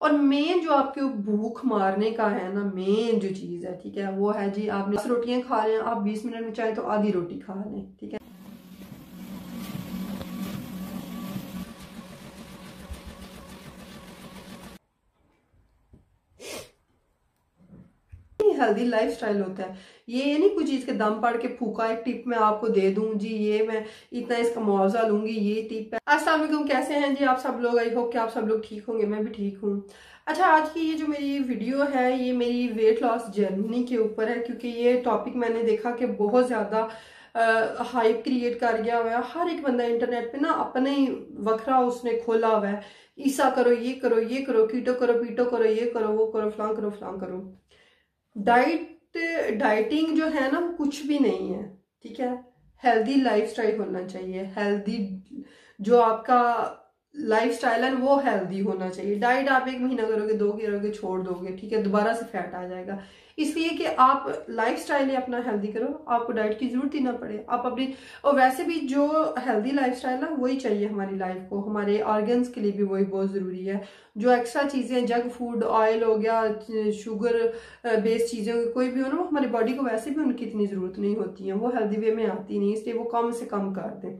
और मेन जो आपके भूख मारने का है ना, मेन जो चीज है, ठीक है, वो है जी आपने 10 रोटियां खा लें आप 20 मिनट में, चाहे तो आधी रोटी खा लें, ठीक है। हेल्दी लाइफ स्टाइल होता है ये नहीं कोई चीज के दम पड़ के फूका एक टिप मैं आपको दे दूं जी, ये मैं इतना इसका मुआवजा लूंगी, ये टिप है। अस्सलाम वालेकुम, कैसे हैं जी आप सब लोग? आई होप कि आप सब लोग ठीक होंगे, मैं भी ठीक हूँ। अच्छा, आज की ये जो मेरी वीडियो है ये मेरी वेट लॉस जर्नी के ऊपर है, क्योंकि ये टॉपिक मैंने देखा कि बहुत ज्यादा हाइप क्रिएट कर गया हुआ है। हर एक बंदा इंटरनेट पे ना अपने ही वखरा उसने खोला हुआ है, ईसा करो, ये करो, ये करो, कीटो करो, पीटो करो, ये करो, वो करो, फलां करो, फलां करो। डाइटिंग जो है ना वो कुछ भी नहीं है, ठीक है। हेल्दी लाइफस्टाइल होना चाहिए, हेल्दी जो आपका लाइफस्टाइल है वो हेल्दी होना चाहिए। डाइट आप 1 महीना करोगे, 2 करोगे, छोड़ दोगे, ठीक है, दोबारा से फैट आ जाएगा। इसलिए कि आप लाइफस्टाइल ही अपना हेल्दी करो, आपको डाइट की जरूरत ही ना पड़े। आप अपनी, और वैसे भी जो हेल्दी लाइफस्टाइल है वही चाहिए हमारी लाइफ को, हमारे ऑर्गन्स के लिए भी वही बहुत जरूरी है। जो एक्स्ट्रा चीजें, जंक फूड, ऑयल हो गया, शुगर बेस्ड चीजें कोई भी हो ना, वो हमारी बॉडी को वैसे भी उनकी इतनी जरूरत नहीं होती है, वो हेल्दी वे में आती नहीं, इसलिए वो कम से कम कर दें।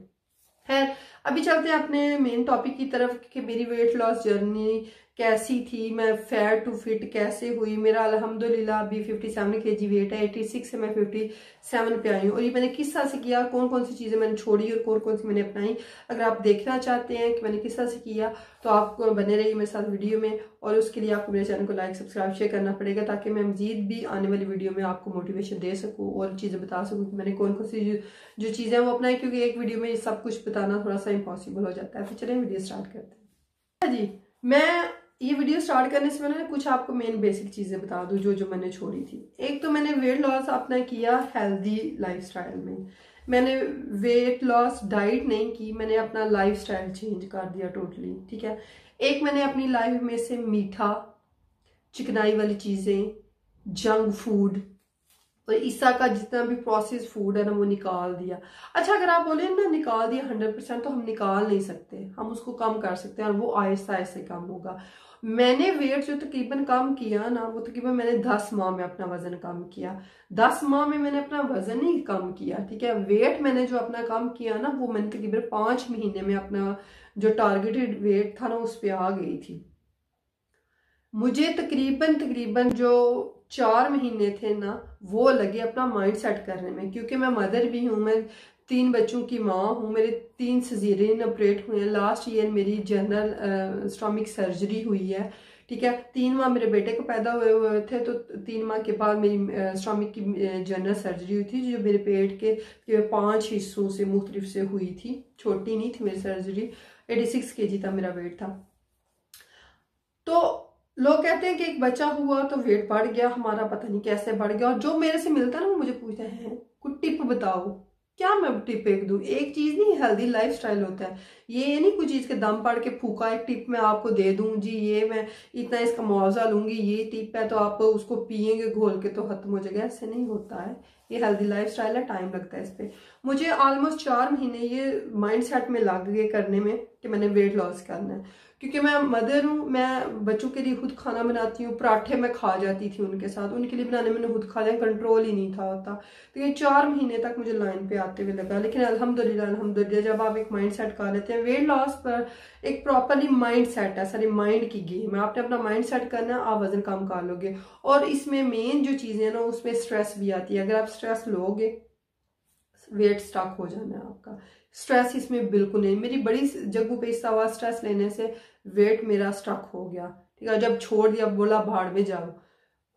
खैर, अभी चलते हैं अपने मेन टॉपिक की तरफ कि मेरी वेट लॉस जर्नी कैसी थी, मैं फेयर टू फिट कैसे हुई। मेरा अल्हम्दुलिल्लाह अभी 57 kg वेट है, 86 से मैं 57 पे आई हूँ। और ये मैंने किस तरह से किया, कौन कौन सी चीजें मैंने छोड़ी और कौन कौन सी मैंने अपनाई। अगर आप देखना चाहते हैं कि मैंने किस तरह से किया तो आप बने रहिए मेरे साथ वीडियो में, और उसके लिए आपको मेरे चैनल को लाइक, सब्सक्राइब, शेयर करना पड़ेगा, ताकि मैं मजीद भी आने वाली वीडियो में आपको मोटिवेशन दे सकूँ और चीजें बता सकूँ कि मैंने कौन कौन सी जो चीजें वो अपनाई, क्योंकि एक वीडियो में सब कुछ बताना थोड़ा सा इम्पॉसिबल हो जाता है। तो चलिए वीडियो स्टार्ट करते हैं जी। मैं ये वीडियो स्टार्ट करने से मैंने कुछ आपको मेन बेसिक चीजें बता दूं जो जो मैंने छोड़ी थी। एक तो मैंने वेट लॉस अपना किया हेल्दी लाइफस्टाइल में, मैंने वेट लॉस डाइट नहीं की, मैंने अपना लाइफस्टाइल चेंज कर दिया टोटली, ठीक है। एक मैंने अपनी लाइफ में से मीठा, चिकनाई वाली चीजें, जंक फूड और ईसा का जितना भी प्रोसेस फूड है ना वो निकाल दिया। अच्छा, अगर आप बोले ना निकाल दिया 100%, तो हम निकाल नहीं सकते, हम उसको कम कर सकते हैं और वो आहिस्ता आहिस्ता कम होगा। मैंने वेट जो तकरीबन कम किया ना, वो तकरीबन मैंने 10 माह में अपना वजन कम किया। 10 माह में मैंने अपना वजन ही कम किया, ठीक है। वेट मैंने जो अपना कम किया ना, वो मैंने तकरीबन 5 महीने में अपना जो टारगेटेड वेट था ना उस पर आ गई थी। मुझे तकरीबन तकरीबन जो 4 महीने थे ना वो लगे अपना माइंड सेट करने में, क्योंकि मैं मदर भी हूँ, मैं 3 बच्चों की माँ हूँ, मेरे 3 सिजेरियन ऑपरेट हुए हैं। लास्ट ईयर मेरी जनरल स्टोमिक सर्जरी हुई है, ठीक है। 3 माह मेरे बेटे को पैदा हुए हुए थे, तो 3 माह के बाद मेरी स्टोमिक की जनरल सर्जरी हुई थी, जो मेरे पेट के 5 हिस्सों से मुख्तलिफ से हुई थी। छोटी नहीं थी मेरी सर्जरी, 86 kg था मेरा वेट था। तो लोग कहते हैं कि एक बच्चा हुआ तो वेट बढ़ गया हमारा, पता नहीं कैसे बढ़ गया। और जो मेरे से मिलता है ना वो मुझे पूछते हैं कुछ टिप बताओ। क्या मैं टिप एक दूं? एक चीज नहीं, हेल्दी लाइफस्टाइल होता है ये नहीं कोई चीज के दम पड़ के फूका एक टिप मैं आपको दे दूं जी, ये मैं इतना इसका मुआवजा लूंगी, ये टिप है तो आप उसको पियेंगे घोल के तो खत्म हो जाएगा। ऐसे नहीं होता है, ये हेल्दी लाइफस्टाइल है, टाइम लगता है इस पे। मुझे ऑलमोस्ट 4 महीने ये माइंड सेट में लग गए करने में कि मैंने वेट लॉस करना है, क्योंकि मैं मदर हूँ, मैं बच्चों के लिए खुद खाना बनाती हूँ। पराठे मैं खा जाती थी उनके साथ, उनके लिए बनाने मैंने खुद खा लिया, कंट्रोल ही नहीं था होता। तो ये 4 महीने तक मुझे लाइन पे आते हुए लगा। लेकिन अल्हम्दुलिल्लाह अल्हम्दुलिल्लाह जब आप एक माइंड सेट कर लेते हैं, वेट लॉस पर एक प्रॉपरली माइंड सेट है, सारी माइंड की गेम है। आपने अपना माइंड सेट करना है, आप वजन कम कर लोगे। और इसमें मेन जो चीजें है ना उसमें स्ट्रेस भी आती है। अगर आप स्ट्रेस लोगे, वेट स्टॉक हो जाना है आपका। स्ट्रेस इसमें बिल्कुल नहीं। मेरी बड़ी जगहों पे इस आवाज स्ट्रेस लेने से वेट मेरा स्टॉक हो गया, ठीक है। जब छोड़ दिया, बोला भाड़ में जाओ,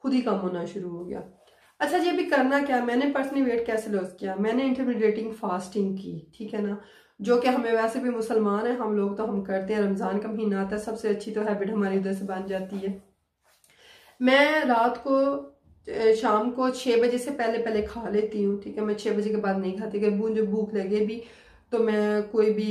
खुद ही कम होना शुरू हो गया। अच्छा जी, अभी करना क्या, मैंने पर्सनली वेट कैसे लॉस किया? मैंने इंटरमिटेटिंग फास्टिंग की, ठीक है ना, जो कि हमें वैसे भी मुसलमान है हम लोग तो हम करते हैं। रमजान का महीना आता है, सबसे अच्छी तो हैबिट हमारी उधर से बन जाती है। मैं रात को शाम को 6 बजे से पहले पहले खा लेती हूँ, ठीक है। मैं 6 बजे के बाद नहीं खाती, कि मुझे भूख लगे भी तो मैं कोई भी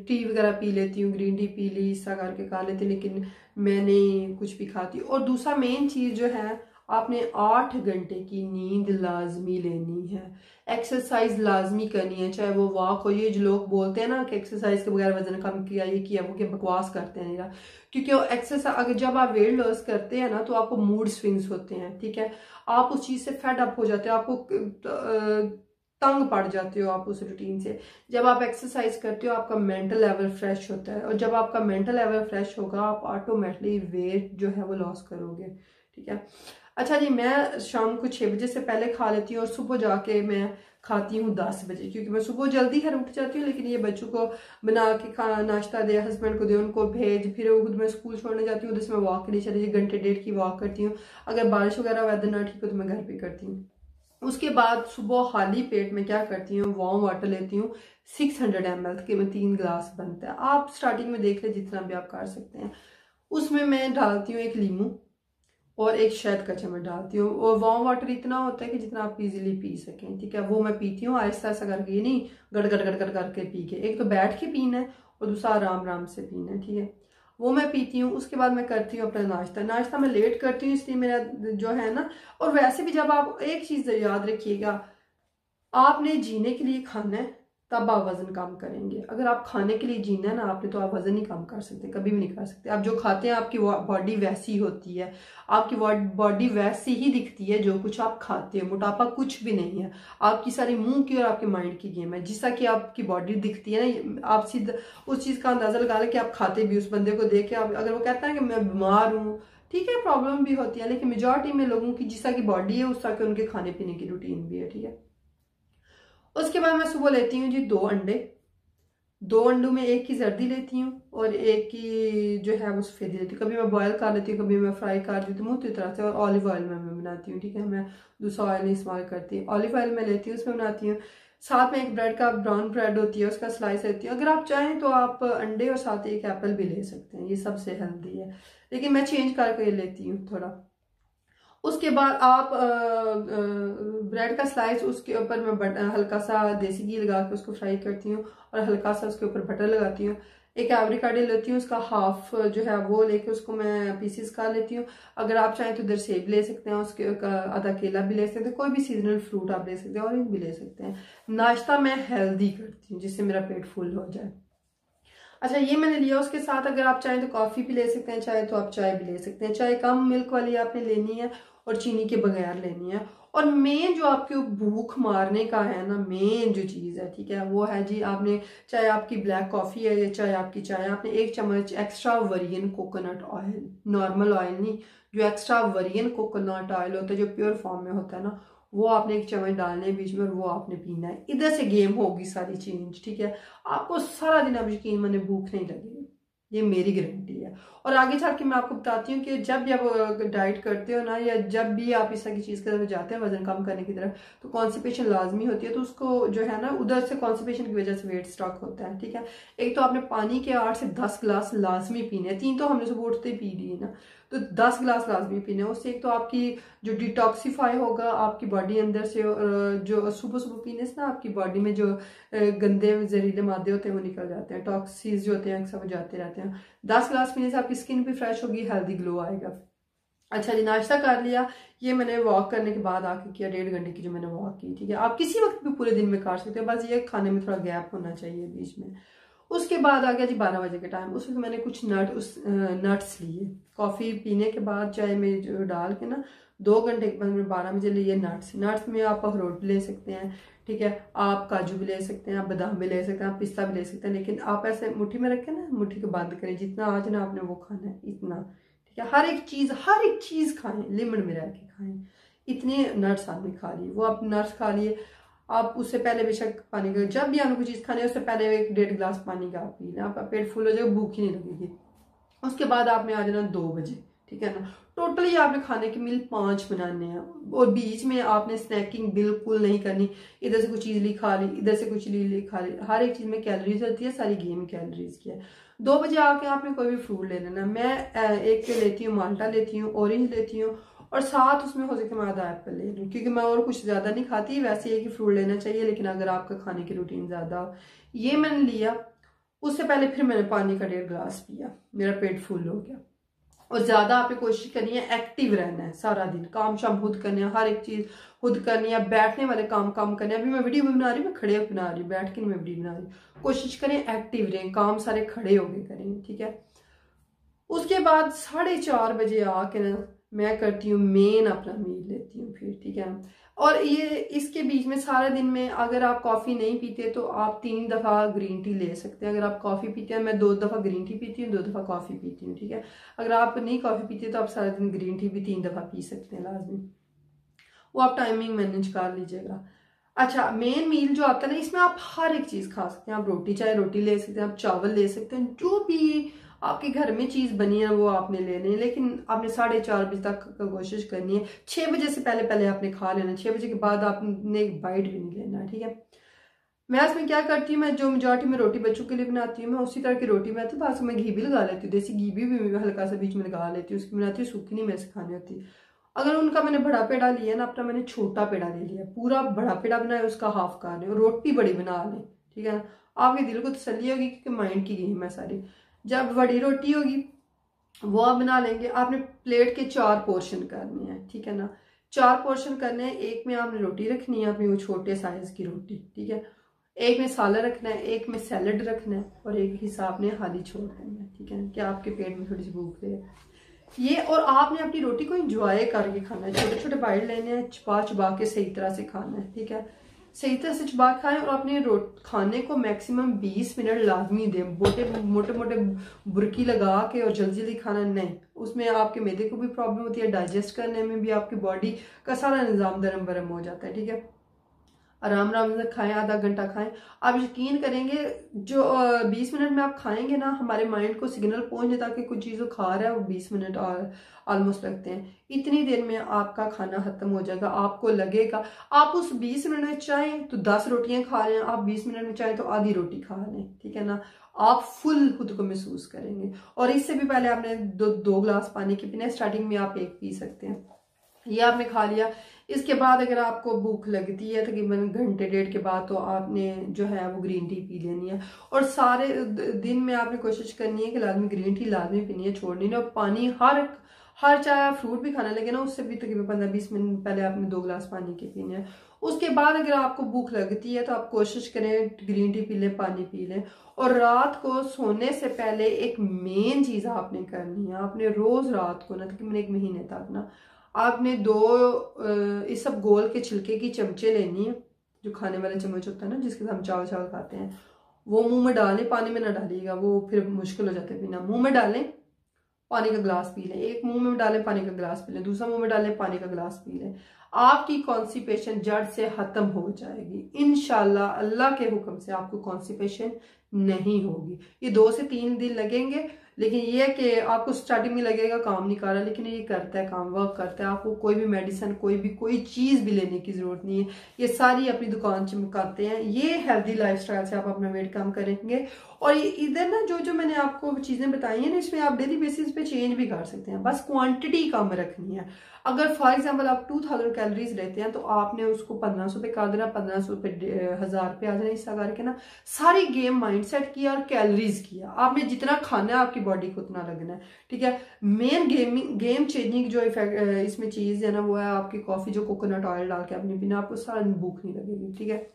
टी वगैरह पी लेती हूँ, ग्रीन टी पी ली, ऐसा करके खा लेती, लेकिन मैं नहीं कुछ भी खाती। और दूसरा मेन चीज जो है, आपने 8 घंटे की नींद लाजमी लेनी है, एक्सरसाइज लाजमी करनी है, चाहे वो वॉक हो। ये जो लोग बोलते हैं ना कि एक्सरसाइज के बगैर वजन कम किया, ये किया, वो क्या बकवास करते हैं यार। क्योंकि एक्सरसाइज अगर जब आप वेट लॉस करते हैं ना तो आपको मूड स्विंग्स होते हैं, ठीक है, आप उस चीज से फेड अप हो जाते हो, आपको तंग पड़ जाते हो आप उस रूटीन से। जब आप एक्सरसाइज करते हो आपका मेंटल लेवल फ्रेश होता है, और जब आपका मेंटल लेवल फ्रेश होगा आप ऑटोमेटिकली वेट जो है वो लॉस करोगे, ठीक है। अच्छा जी, मैं शाम को 6 बजे से पहले खा लेती हूँ और सुबह जाके मैं खाती हूँ 10 बजे, क्योंकि मैं सुबह जल्दी घर उठ जाती हूँ। लेकिन ये बच्चों को बना के खाना नाश्ता दे, हस्बैंड को दे, उनको भेज, फिर खुद मैं स्कूल छोड़ने जाती हूँ, उधर से मैं वॉक के लिए चली, घंटे डेढ़ की वॉक करती हूँ। अगर बारिश वगैरह वेदर ना ठीक हो तो मैं घर पे करती हूँ। उसके बाद सुबह खाली पेट में क्या करती हूँ, वार्म वाटर लेती हूँ 600 ml के, में 3 ग्लास बनता है। आप स्टार्टिंग में देख ले जितना भी आप कर सकते हैं। उसमें मैं डालती हूँ एक लीमू और एक शहद का चम्मच डालती हूँ, और वार्म वाटर इतना होता है कि जितना आप इजीली पी सकें, ठीक है। वो मैं पीती हूँ आहिस्ता आहिस्ता करके, ये नहीं गड़ गड़ गड़ गड़ करके पी के। एक तो बैठ के पीना है और दूसरा आराम आराम से पीना है, ठीक है। वो मैं पीती हूँ। उसके बाद मैं करती हूँ अपना नाश्ता। नाश्ता मैं लेट करती हूँ इसलिए मेरा जो है ना, और वैसे भी जब आप एक चीज याद रखिएगा, आपने जीने के लिए खाना है तब आप वजन कम करेंगे। अगर आप खाने के लिए जीना है ना आपने, तो आप वजन नहीं कम कर सकते, कभी भी नहीं कर सकते। आप जो खाते हैं आपकी बॉडी वैसी होती है, आपकी बॉडी वैसी ही दिखती है जो कुछ आप खाते हो। मोटापा कुछ भी नहीं है, आपकी सारी मुंह की और आपके माइंड की गेम है। जिसका कि आपकी बॉडी दिखती है ना, आप सीधा उस चीज का अंदाजा लगा लें कि आप खाते भी उस बंदे को देख के। आप अगर वो कहता है कि मैं बीमार हूँ, ठीक है, प्रॉब्लम भी होती है, लेकिन मेजोरिटी में लोगों की जिस तरह की बॉडी है उस तरह के उनके खाने पीने की रूटीन भी है, ठीक है। उसके बाद मैं सुबह लेती हूँ जी 2 अंडे। 2 अंडों में एक की जर्दी लेती हूँ और एक की जो है वो सफेदी लेती हूँ। कभी मैं बॉयल कर लेती हूँ, कभी मैं फ्राई कर देती हूँ मुख्तलिफ तरह से, और ऑलिव ऑयल में मैं बनाती हूँ, ठीक है। मैं दूसरा ऑयल नहीं इस्तेमाल करती, ऑलिव ऑयल में लेती हूँ, उसमें बनाती हूँ। साथ में एक ब्रेड का ब्राउन ब्रेड होती है उसका स्लाइस लेती हूँ। अगर आप चाहें तो आप अंडे और साथ एक एप्पल भी ले सकते हैं, ये सबसे हेल्दी है, लेकिन मैं चेंज करके लेती हूँ थोड़ा। उसके बाद आप ब्रेड का स्लाइस, उसके ऊपर मैं हल्का सा देसी घी लगा के उसको फ्राई करती हूँ, और हल्का सा उसके ऊपर बटर लगाती हूँ। एक एवरिकाडो लेती हूँ, उसका हाफ जो है वो लेके उसको मैं पीसेस कर लेती हूँ। अगर आप चाहें तो इधर सेब ले सकते हैं, उसके आधा केला भी ले सकते हैं, कोई भी सीजनल फ्रूट आप ले सकते हैं, ऑरेंज भी ले सकते हैं। नाश्ता मैं हेल्दी करती हूँ जिससे मेरा पेट फुल हो जाए। अच्छा, ये मैंने लिया। उसके साथ अगर आप चाहें तो कॉफी भी ले सकते हैं, चाहे तो आप चाय भी ले सकते हैं। चाय कम मिल्क वाली आपने लेनी है और चीनी के बगैर लेनी है। और मेन जो आपके भूख मारने का है ना, मेन जो चीज है, ठीक है, वो है जी, आपने चाहे आपकी ब्लैक कॉफी है या चाहे आपकी चाय, आपने 1 चम्मच extra virgin coconut oil, normal oil नहीं, जो एक्स्ट्रा वर्जिन कोकोनट ऑयल होता है जो प्योर फॉर्म में होता है ना, वो आपने 1 चम्मच डालने है बीच में, और वो आपने पीना है। इधर से गेम होगी सारी चेंज, ठीक है। आपको सारा दिन, आप यकीन माने, भूख नहीं लगेगी, ये मेरी गारंटी है। और आगे चल के मैं आपको बताती हूँ कि जब भी आप डाइट करते हो ना, या जब भी आप इस तरह की चीज की तरफ जाते हैं वजन कम करने की तरफ, तो कॉन्स्टिपेशन लाजमी होती है। तो उसको जो है ना, उधर से कॉन्स्टिपेशन की वजह से वेट स्टॉक होता है, ठीक है। एक तो आपने पानी के 8 से 10 गिलास लाजमी पीने हैं, 3 तो हमने सुबह उठते ही पी लिए ना, तो 10 गिलास लाजमी पीने हैं। उससे एक तो आपकी जो डिटॉक्सिफाई होगा आपकी बॉडी अंदर से, जो सुबह सुबह पीने से ना आपकी बॉडी में जो गंदे जहरीले मादे होते हैं वो निकल जाते हैं, टॉक्सिस जो होते हैं सब जाते रहते हैं। 10 गिलास पीने से आपकी स्किन भी फ्रेश होगी, हेल्दी ग्लो आएगा। अच्छा जी, नाश्ता कर लिया, ये मैंने वॉक करने के बाद आके किया, 1.5 घंटे की जो मैंने वॉक की, ठीक है। आप किसी वक्त भी पूरे दिन में कर सकते हो, बस ये खाने में थोड़ा गैप होना चाहिए बीच में। उसके बाद आ गया जी 12 बजे के टाइम। उसमें मैंने कुछ नट्स लिए। कॉफी पीने के बाद चाय में जो डाल के ना, 2 घंटे के बाद मैंने 12 बजे लिए नट्स। नट्स में आप अखरोट भी ले सकते हैं, ठीक है, आप काजू भी ले सकते हैं, आप बादाम भी ले सकते हैं, आप पिस्ता भी ले सकते हैं, लेकिन आप ऐसे मुट्ठी में रखें ना, मुट्ठी को बंद करें, जितना आज ना आपने वो खाना है इतना, ठीक है। हर एक चीज खाएं, लिमिट में रह के खाएं। इतने नट्स आपने खा लिए, वो आप नट्स खा लिए। आप उससे पहले बेशक पानी का, जब भी आपको कोई चीज खानी है उससे पहले 1-1.5 गिलास पानी का आप पी लें, आपका पेट फुल हो जाएगा, भूख ही नहीं लगेगी। उसके बाद आपने आ जाना 2 बजे, ठीक है ना। टोटली आपने खाने के मील 5 बनाने हैं, और बीच में आपने स्नैकिंग बिल्कुल नहीं करनी। इधर से कुछ चीज ली खा ली, इधर से कुछ ली खा ली, हर एक चीज में कैलोरीज होती है, सारी गेम कैलोरीज की है। 2 बजे आके आपने कोई भी फ्रूट ले लेना। मैं एक लेती हूँ, माल्टा लेती हूँ, ऑरेंज लेती हूँ, और साथ उसमें हो सके मैं आधा एप्पल ले लूँ, क्योंकि मैं और कुछ ज्यादा नहीं खाती। वैसे एक ही फ्रूट लेना चाहिए, लेकिन अगर आपका खाने की रूटीन ज्यादा हो, ये मैंने लिया। उससे पहले फिर मैंने पानी का 1.5 गिलास पिया, मेरा पेट फुल हो गया। और ज्यादा आपने कोशिश करनी है एक्टिव रहना है, सारा दिन काम शाम खुद करने हैं, हर एक चीज खुद करनी है, बैठने वाले काम करने हैं। अभी मैं वीडियो बना रही हूँ, मैं खड़े होकर बना रही हूँ, बैठ के नहीं मैं वीडियो बना रही हूँ। कोशिश करें एक्टिव रहें, काम सारे खड़े होके करें, ठीक है। उसके बाद 4:30 बजे आके ना मैं करती हूँ मेन अपना मील लेती हूँ फिर, ठीक है। और ये इसके बीच में सारे दिन में अगर आप कॉफी नहीं पीते तो आप 3 दफा ग्रीन टी ले सकते हैं। अगर आप कॉफी पीते हैं, मैं 2 दफा ग्रीन टी पीती हूँ, 2 दफा कॉफी पीती हूँ, ठीक है। अगर आप नहीं कॉफी पीते तो आप सारा दिन ग्रीन टी भी 3 दफा पी सकते हैं लाजमी, वो आप टाइमिंग मैनेज कर लीजिएगा। अच्छा, मेन मील जो आता है ना, इसमें आप हर एक चीज खा सकते हैं। आप रोटी चाहे रोटी ले सकते हैं, आप चावल ले सकते हैं, जो भी आपके घर में चीज बनी है वो आपने लेनी है। लेकिन आपने 4:30 बजे तक कोशिश करनी है, 6 बजे से पहले पहले आपने खा लेना, 6 बजे के बाद आपने एक बाइट भी नहीं लेना, ठीक है। मैं इसमें क्या करती हूँ, मैं जो मेजॉरिटी में रोटी बच्चों के लिए बनाती हूँ, मैं उसी तरह की रोटी बनाती हूँ। बाद में घी भी लगा लेती हूँ, देसी घी भी हल्का सा बीच में लगा लेती हूँ, उसकी बनाती हूँ, सूखी नहीं मेरे से खानी होती। अगर उनका मैंने बड़ा पेड़ा लिया ना अपना, मैंने छोटा पेड़ा ले लिया, पूरा बड़ा पेड़ा बनाया उसका हाफ कर लें, रोटी बड़ी बना लें, ठीक है। आपके दिल को तसल्ली होगी क्योंकि माइंड की गेम है सारी। जब बड़ी रोटी होगी वो आप बना लेंगे। आपने प्लेट के 4 पोर्शन करने हैं, ठीक है ना, 4 पोर्शन करने हैं। एक में आपने रोटी रखनी है अपनी, वो छोटे साइज की रोटी, ठीक है। एक में सालन रखना है, एक में सैलड रखना है, और एक हिस्सा आपने खाली छोड़ देना है, ठीक है, कि आपके पेट में थोड़ी सी भूख रहे ये। और आपने अपनी रोटी को एंजॉय करके खाना है, छोटे छोटे बाइट लेने हैं, चबा चबा के सही तरह से खाना है, ठीक है। सही तरह से चबा खाएं और अपने खाने को मैक्सिमम 20 मिनट लाजमी दें। मोटे मोटे बुरकी लगा के और जल्दी जल्दी खाना नहीं, उसमें आपके मैदे को भी प्रॉब्लम होती है, डाइजेस्ट करने में भी आपकी बॉडी का सारा निज़ाम दरम बरम हो जाता है, ठीक है। आराम आराम से खाएं, आधा घंटा खाएं। आप यकीन करेंगे जो 20 मिनट में आप खाएंगे ना, हमारे माइंड को सिग्नल पहुंच जाता है कि कुछ चीज़ खा रहा है, वो 20 मिनट ऑलमोस्ट लगते हैं। इतनी देर में आपका खाना खत्म हो जाएगा। आपको लगेगा आप उस 20 मिनट में चाहें तो 10 रोटियां खा लें, आप 20 मिनट में चाहें तो आधी रोटी खा लें, ठीक है ना। आप फुल खुद को महसूस करेंगे। और इससे भी पहले आपने 2 गिलास पानी के पीने, स्टार्टिंग में आप 1 पी सकते हैं। ये आपने खा लिया। इसके बाद अगर आपको भूख लगती है तकरीबन घंटे 1.5 के बाद, तो आपने जो है वो ग्रीन टी पी लेनी है। और सारे दिन में आपने कोशिश करनी है कि लाजमी ग्रीन टी लाजमी पीनी है, छोड़नी नहीं। और पानी हर चाहे आप फ्रूट भी खाना लगे ना, उससे भी तकरीबन 15-20 मिनट पहले आपने 2 गिलास पानी के पीने हैं। उसके बाद अगर आपको भूख लगती है तो आप कोशिश करें ग्रीन टी पी लें, पानी पी लें। और रात को सोने से पहले एक मेन चीज आपने करनी है, आपने रोज रात को ना तकरीबन 1 महीने तक ना, आपने 2 इस सब गोल के छिलके की चमचे लेनी है, जो खाने वाले चम्मच होता है ना जिसके साथ हम चावल चावल खाते हैं, वो मुंह में डालें, पानी में ना डालिएगा, वो फिर मुश्किल हो जाता है पीना। मुंह में डालें, पानी का गिलास पी लें। एक मुंह में डालें, पानी का गिलास पी लें, दूसरा मुंह में डालें, पानी का गिलास पी लें। आपकी कॉन्स्टिपेशन जड़ से खत्म हो जाएगी इंशाल्लाह। अल्लाह के हुक्म से आपको कॉन्स्टिपेशन नहीं होगी। ये 2 से 3 दिन लगेंगे, लेकिन ये है कि आपको स्टार्टिंग में लगेगा काम नहीं कर रहा, लेकिन ये करता है काम, वर्क करता है। आपको कोई भी मेडिसिन, कोई चीज भी लेने की जरूरत नहीं है, ये सारी अपनी दुकान चमकाते हैं। ये हेल्दी लाइफस्टाइल से आप अपना वेट कम करेंगे। और इधर ना जो मैंने आपको चीजें बताई हैं ना, इसमें आप डेली बेसिस पे चेंज भी कर सकते हैं, बस क्वांटिटी कम रखनी है। अगर फॉर एग्जांपल आप 2000 कैलोरीज लेते हैं तो आपने उसको 1500 पे कर देना, 1500 पे 1000 पे आ जाना। हिस्सा करके ना सारी गेम माइंडसेट किया और कैलोरीज किया। आपने जितना खाना है आपकी बॉडी को उतना लगना है, ठीक है। मेन गेम चेंजिंग जो इफेक्ट इसमें चीज है ना, वो है आपकी कॉफी, जो कोकोनट ऑयल डाल के अपने पीना, आपको सारा दिन भूख नहीं लगेगी, ठीक है।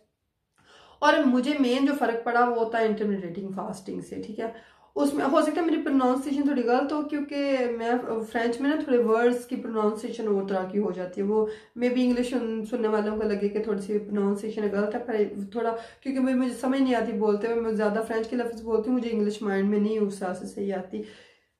और मुझे मेन जो फर्क पड़ा वो होता है इंटरमिटेटिंग फास्टिंग से, ठीक है। उसमें हो सकता है मेरी प्रोनाउंसिएशन थोड़ी गलत हो, क्योंकि मैं फ्रेंच में ना थोड़े वर्ड्स की प्रोनाउंसिएशन और तरह की हो जाती है। वो मे बी इंग्लिश सुनने वालों को लगे कि थोड़ी सी प्रोनाउंसिएशन गलत है, पर थोड़ा क्योंकि मुझे समझ नहीं आती बोलते हुए, मैं ज़्यादा फ्रेंच के लफ्ज़ बोलती हूँ, मुझे इंग्लिश माइंड में नहीं उस तरह से सही आती।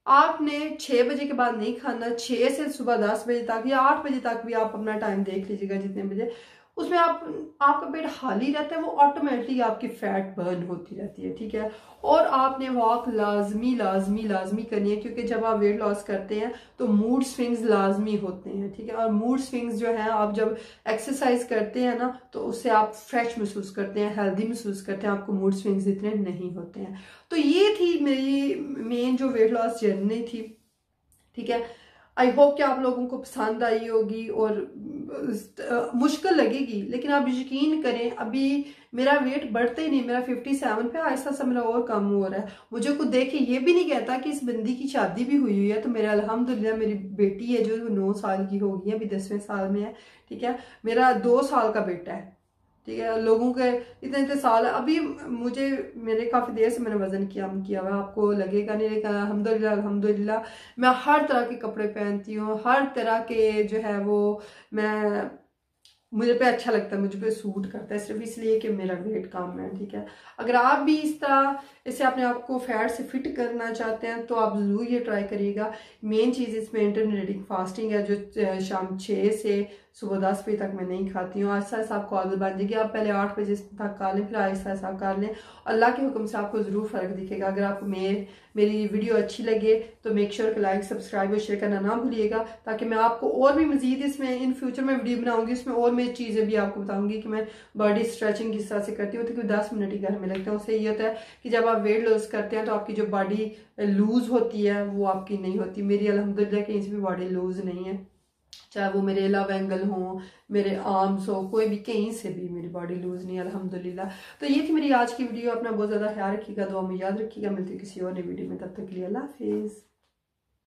आपने 6 बजे के बाद नहीं खाना, 6 से सुबह 10 बजे तक या 8 बजे तक भी आप अपना टाइम देख लीजिएगा जितने बजे, उसमें आपका पेट खाली रहता है, वो ऑटोमेटिकली आपकी फैट बर्न होती रहती है, ठीक है। और आपने वॉक लाजमी लाजमी लाजमी करनी है, क्योंकि जब आप वेट लॉस करते हैं तो मूड स्विंग्स लाजमी होते हैं, ठीक है। और मूड स्विंग्स जो है, आप जब एक्सरसाइज करते हैं ना तो उससे आप फ्रेश महसूस करते हैं, हेल्दी महसूस करते हैं, आपको मूड स्विंग्स इतने नहीं होते हैं। तो ये थी मेरी मेन जो वेट लॉस जर्नी थी, ठीक है। आई होप कि आप लोगों को पसंद आई होगी और मुश्किल लगेगी, लेकिन आप यकीन करें अभी मेरा वेट बढ़ता ही नहीं, मेरा 57 पे आहिस्ता सा मेरा और कम हो रहा है। मुझे को देख के ये भी नहीं कहता कि इस बंदी की शादी भी हुई है। तो मेरा अल्हम्दुलिल्लाह मेरी बेटी है जो 9 साल की हो गई है, अभी 10वें साल में है, ठीक है। मेरा 2 साल का बेटा है, ठीक है। लोगों के इतने इतने साल अभी मुझे, मेरे काफ़ी देर से मैंने वजन किया हुआ, आपको लगेगा नहीं, लेकिन अल्हम्दुलिल्लाह अल्हम्दुलिल्लाह मैं हर तरह के कपड़े पहनती हूँ, हर तरह के जो है वो मैं, मुझे पे अच्छा लगता है, मुझे पे सूट करता है, सिर्फ इसलिए कि मेरा वेट कम है, ठीक है। अगर आप भी इस तरह इसे अपने आप को फैट से फिट करना चाहते हैं तो आप ज़रूर ये ट्राई करिएगा। मेन चीज़ इसमें इंटरमिटेंट फास्टिंग है, जो शाम 6 से सुबह 10 बजे तक मैं नहीं खाती हूँ। आहिस्ता आहिस्ता आपको आदत बन जाएगी, आप पहले 8 बजे तक खा लें, फिर आहिस्ता आहिस्ता कर लें, अल्लाह के हुक्म से आपको ज़रूर फ़र्क दिखेगा। अगर आपको मेरी वीडियो अच्छी लगे तो मेक श्योर कि लाइक सब्सक्राइब और शेयर करना ना भूलिएगा, ताकि मैं आपको और भी मजीद इसमें इन फ्यूचर में वीडियो बनाऊंगी, उसमें और मैं चीज़ें भी आपको बताऊंगी कि मैं बॉडी स्ट्रेचिंग किस तरह से करती हूँ। तो 10 मिनट ही घर में लगते हैं। उससे ये होता है कि जब आप वेट लॉस करते हैं तो आपकी जो बॉडी लूज होती है वो आपकी नहीं होती। मेरी अल्हम्दुलिल्लाह कहीं से भी बॉडी लूज नहीं है, चाहे वो मेरे लव एंगल हो, मेरे आर्म्स हो, कोई भी कहीं से भी मेरी बॉडी लूज नहीं है अल्हम्दुलिल्लाह। तो ये थी मेरी आज की वीडियो। अपना बहुत ज़्यादा ख्याल रखिएगा, दुआ में याद रखिएगा। मिलती किसी और नई वीडियो में, तब तक के लिए अल्लाह हाफिज़।